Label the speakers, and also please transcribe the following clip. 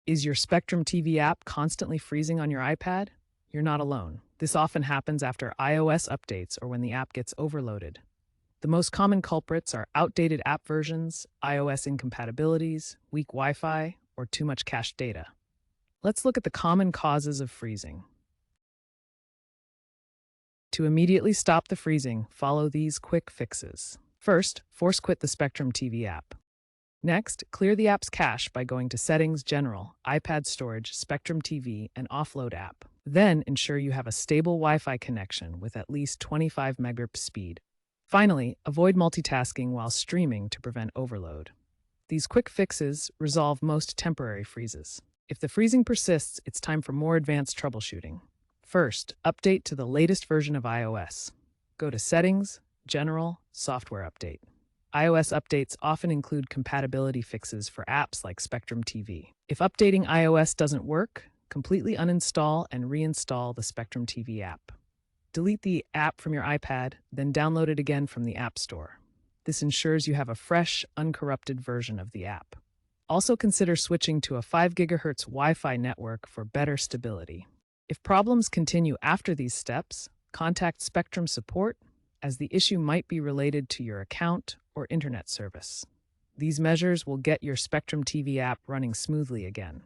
Speaker 1: Is your Spectrum TV app constantly freezing on your iPad? You're not alone. This often happens after iOS updates or when the app gets overloaded. The most common culprits are outdated app versions, iOS incompatibilities, weak Wi Fi, or too much cached data. Let's look at the common causes of freezing. To immediately stop the freezing, follow these quick fixes. First, force quit the Spectrum TV app. Next, clear the app's cache by going to Settings, General, iPad Storage, Spectrum TV, and Offload app. Then ensure you have a stable Wi-Fi connection with at least 25 megabits speed. Finally, avoid multitasking while streaming to prevent overload. These quick fixes resolve most temporary freezes. If the freezing persists, it's time for more advanced troubleshooting. First, update to the latest version of iOS. Go to Settings, General, Software Update. iOS updates often include compatibility fixes for apps like Spectrum TV. If updating iOS doesn't work, completely uninstall and reinstall the Spectrum TV app. Delete the app from your iPad, then download it again from the App Store. This ensures you have a fresh, uncorrupted version of the app. Also consider switching to a 5 GHz Wi-Fi network for better stability. If problems continue after these steps, contact Spectrum support, as the issue might be related to your account or internet service. These measures will get your Spectrum TV app running smoothly again.